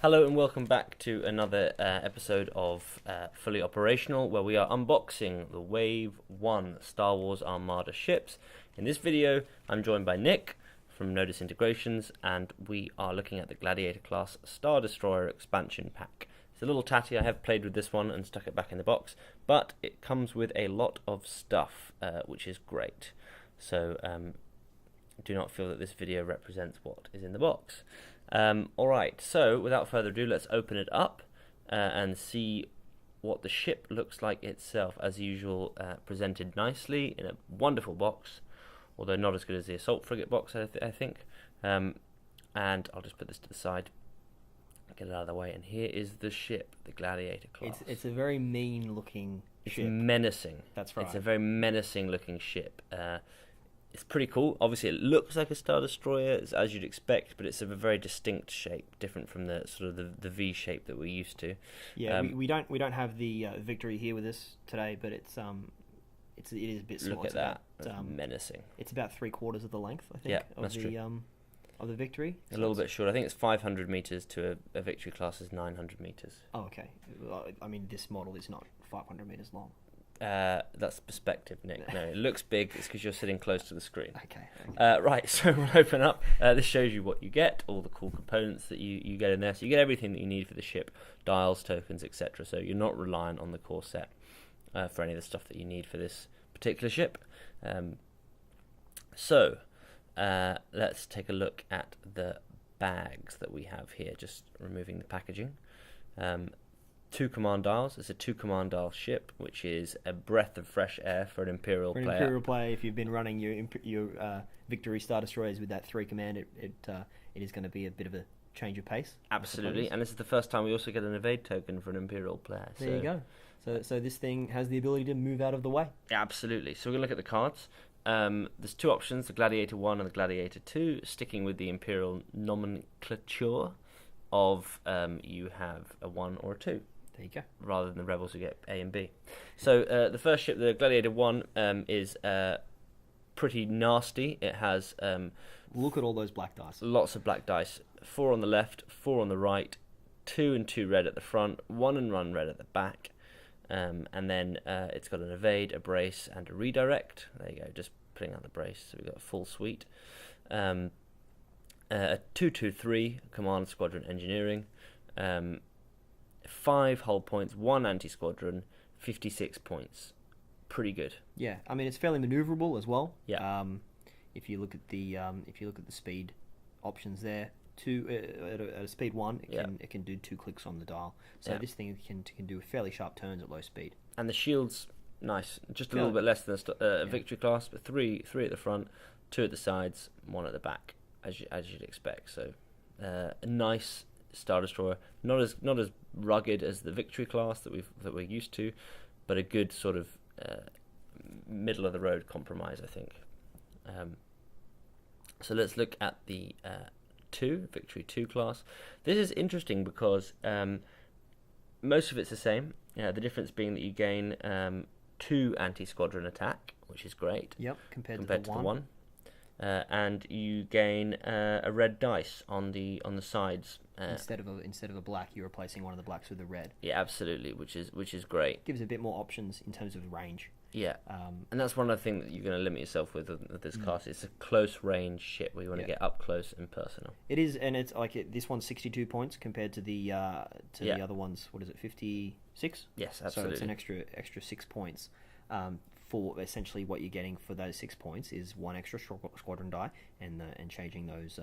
Hello and welcome back to another episode of Fully Operational, where we are unboxing the Wave 1 Star Wars Armada ships. In this video, I'm joined by Nick from NoDisintegrations, and we are looking at the Gladiator class Star Destroyer expansion pack. It's a little tatty. I have played with this one and stuck it back in the box, but it comes with a lot of stuff, which is great. So do not feel that this video represents what is in the box. Alright, so without further ado, let's open it up and see what the ship looks like itself. As usual, presented nicely in a wonderful box, although not as good as the assault frigate box, I think. And I'll just put this to the side, get it out of the way, and here is the ship, the Gladiator class. It's a very mean looking ship. It's menacing. That's right. It's a very menacing looking ship. It's pretty cool. Obviously, it looks like a Star Destroyer, as you'd expect, but it's of a very distinct shape, different from the sort of the V shape that we're used to. Yeah, we don't have the Victory here with us today, but it is a bit small. Look at that. That's menacing. It's about 3/4 of the length, I think, Yeah, that's true. Of the Victory. A little bit short. I think it's 500 meters to a Victory class is 900 meters. Oh, okay. Well, I mean, this model is not 500 meters long. That's perspective, Nick. No, it looks big. It's because you're sitting close to the screen. Okay. Right, so we'll open up. This shows you what you get, all the cool components that you get in there. So you get everything that you need for the ship, dials, tokens, etc. So you're not reliant on the core set for any of the stuff that you need for this particular ship. So let's take a look at the bags that we have here, just removing the packaging. 2 command dials. It's a 2 command dial ship, which is a breath of fresh air for an Imperial player. Imperial player, if you've been running your Victory Star Destroyers with that 3 command, it is going to be a bit of a change of pace. Absolutely, and this is the first time we also get an evade token for an Imperial player. There you go. So this thing has the ability to move out of the way. Absolutely. So we're going to look at the cards. There's 2 options, the Gladiator 1 and the Gladiator 2, sticking with the Imperial nomenclature of you have a 1 or a 2. There you go. Rather than the Rebels who get A and B. So the first ship, the Gladiator 1, is pretty nasty. It has... Look at all those black dice. Lots of black dice. 4 on the left, 4 on the right, 2 and 2 red at the front, 1 and 1 red at the back. And then it's got an evade, a brace, and a redirect. There you go, just putting out the brace. So we've got a full suite. A 2-2-3, Command Squadron Engineering. 5 hull points, 1 anti-squadron, 56 points. Pretty good. Yeah, I mean it's fairly maneuverable as well. Yeah. If you look at the speed options there, at a speed 1, it can do 2 clicks on the dial. So this thing can do fairly sharp turns at low speed. And the shield's nice, just a little bit less than a Victory class, but three at the front, 2 at the sides, 1 at the back, as you'd expect. So a nice Star Destroyer, not as rugged as the Victory class that we're used to, but a good sort of middle of the road compromise, I think. So let's look at the Victory 2 class. This is interesting because most of it's the same. The difference being that you gain 2 anti-squadron attack, which is great. Yep, compared to the 1. And you gain a red dice on the sides. Instead of a black, you're replacing one of the blacks with a red. Yeah, absolutely, which is great. Gives a bit more options in terms of range. Yeah, and that's one of the things that you're going to limit yourself with this class. It's a close range ship where you want to get up close and personal. It is, and it's like this one's 62 points compared to the the other ones. What is it, 56? Yes, absolutely. So it's an extra 6 points. For essentially what you're getting for those 6 points is 1 extra squadron die and changing those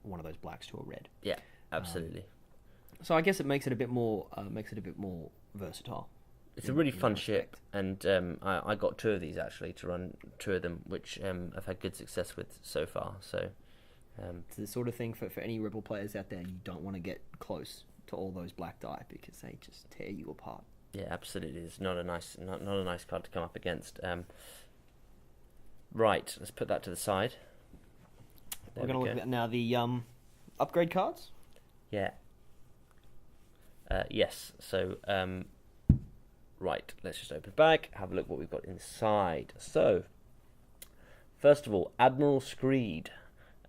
one of those blacks to a red. Yeah, absolutely. So I guess it makes it a bit more versatile. It's a really fun ship, and I got 2 of these actually to run 2 of them, which I've had good success with so far. So it's the sort of thing for any Rebel players out there. You don't want to get close to all those black die because they just tear you apart. Yeah, absolutely. It's not a nice card to come up against. Right, let's put that to the side. We're going to look at now the upgrade cards. Yeah. Yes. So, right, let's just open the bag, have a look what we've got inside. So, first of all, Admiral Screed.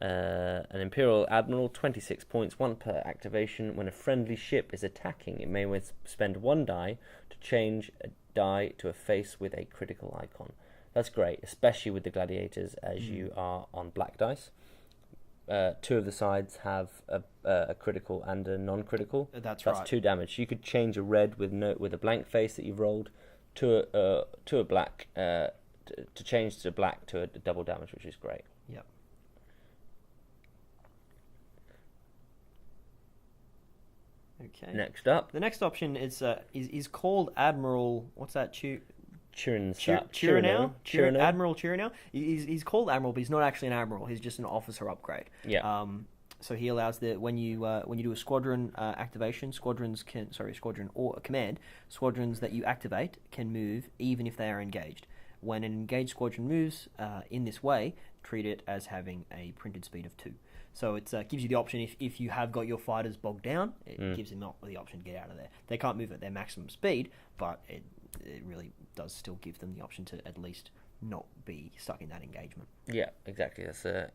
An Imperial Admiral, 26 points, 1 per activation. When a friendly ship is attacking, it may spend 1 die to change a die to a face with a critical icon. That's great, especially with the Gladiators, as you are on black dice. 2 of the sides have a critical and a non-critical. That's right. 2 damage. You could change a red with a blank face that you've rolled to a black to change to black to a double damage, which is great. Yep. Okay. Next up, the next option is called Admiral. What's that? Chirinow. Admiral Chirinow. He's called Admiral, but he's not actually an admiral. He's just an officer upgrade. Yeah. So he allows when you do a squadron activation, squadrons that you activate can move even if they are engaged. When an engaged squadron moves in this way, treat it as having a printed speed of 2. So it gives you the option if you have got your fighters bogged down, it gives them the option to get out of there. They can't move at their maximum speed, but it really does still give them the option to at least not be stuck in that engagement. Yeah, exactly. That's a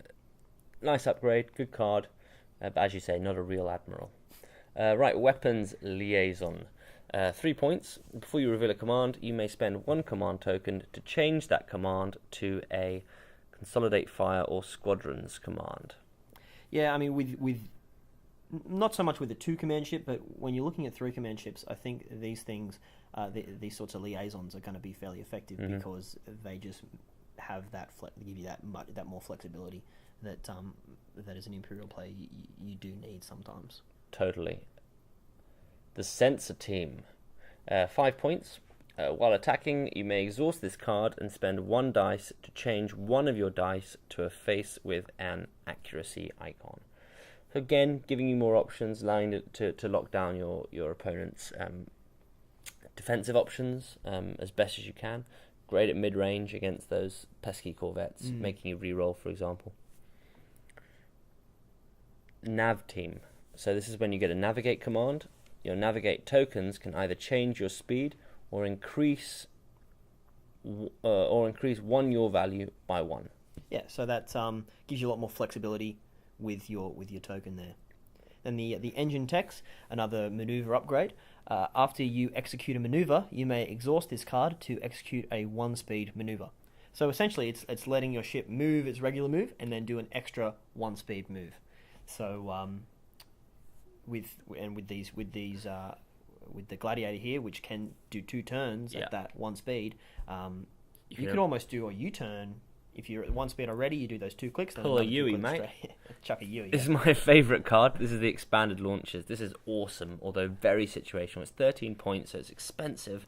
nice upgrade, good card, but as you say, not a real admiral. Right, weapons liaison. 3 points. Before you reveal a command, you may spend 1 command token to change that command to a consolidate fire or squadrons command. Yeah, I mean, with not so much with the 2 command ship, but when you're looking at 3 command ships, I think these things, these sorts of liaisons are going to be fairly effective because they just have give you that more flexibility that as an Imperial player you do need sometimes. Totally. The Sensor Team. 5 points. While attacking, you may exhaust this card and spend 1 dice to change one of your dice to a face with an accuracy icon. So again, giving you more options, allowing it to lock down your opponent's defensive options as best as you can. Great at mid-range against those pesky corvettes, making you re-roll, for example. Nav Team. So this is when you get a navigate command. Your navigate tokens can either change your speed or increase 1 your value by 1. Yeah, so that gives you a lot more flexibility with your token there. Then the engine techs, another maneuver upgrade. After you execute a maneuver, you may exhaust this card to execute a 1-speed maneuver. So essentially, it's letting your ship move its regular move and then do an extra 1-speed move. So with the Gladiator here, which can do 2 turns at that 1 speed, you could almost do a U-turn. If you're at 1 speed already, you do those 2 clicks. Pull a Yui, mate. Chuck a Yui. This is my favourite card. This is the expanded launchers. This is awesome, although very situational. It's 13 points, so it's expensive.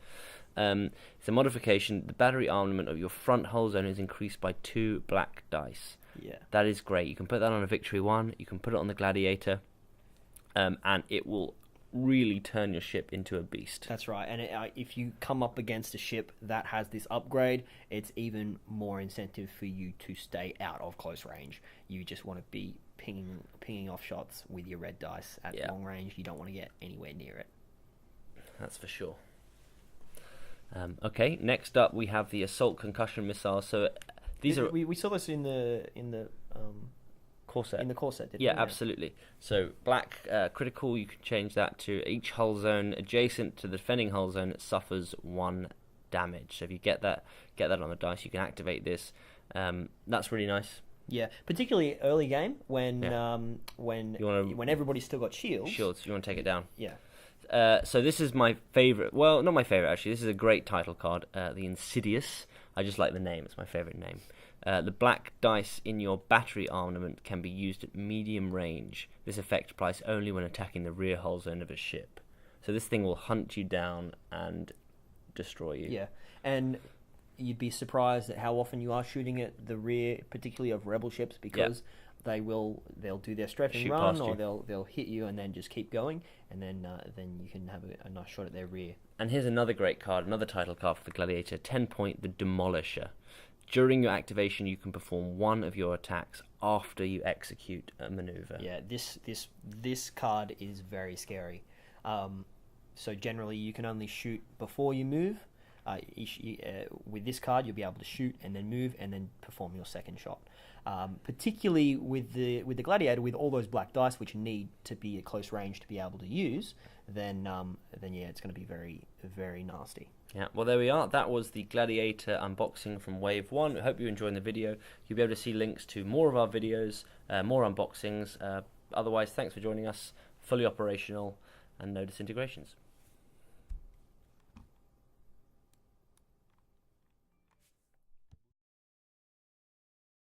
It's a modification. The battery armament of your front hull zone is increased by 2 black dice. Yeah. That is great. You can put that on a Victory 1. You can put it on the Gladiator. And it will really turn your ship into a beast. That's right. And if you come up against a ship that has this upgrade, it's even more incentive for you to stay out of close range. You just want to be pinging off shots with your red dice at long range. You don't want to get anywhere near it. That's for sure. Okay, next up we have the assault concussion missiles. So we saw this in the core set. In the core set, didn't we? Yeah, absolutely. So black critical, you can change that to each hull zone adjacent to the defending hull zone suffers 1 damage. So if you get that on the dice, you can activate this. That's really nice. Yeah, particularly early game when everybody's still got shields. Shields, you want to take it down. Yeah. So this is my favourite. Well, not my favourite actually. This is a great title card. The Insidious. I just like the name. It's my favourite name. The black dice in your battery armament can be used at medium range. This effect applies only when attacking the rear hull zone of a ship. So this thing will hunt you down and destroy you. Yeah, and you'd be surprised at how often you are shooting at the rear, particularly of rebel ships, because they'll do their strafing run, or they'll hit you and then just keep going, and then you can have a nice shot at their rear. And here's another great card, another title card for the Gladiator, 10 point, the Demolisher. During your activation, you can perform 1 of your attacks after you execute a maneuver. Yeah, this card is very scary. So generally, you can only shoot before you move. With this card, you'll be able to shoot and then move and then perform your second shot. Particularly with the Gladiator, with all those black dice which need to be at close range to be able to use, then yeah, it's going to be very, very nasty. Yeah, well, there we are. That was the Gladiator unboxing from Wave 1. I hope you're enjoying the video. You'll be able to see links to more of our videos, more unboxings. Otherwise, thanks for joining us. Fully operational and no disintegrations.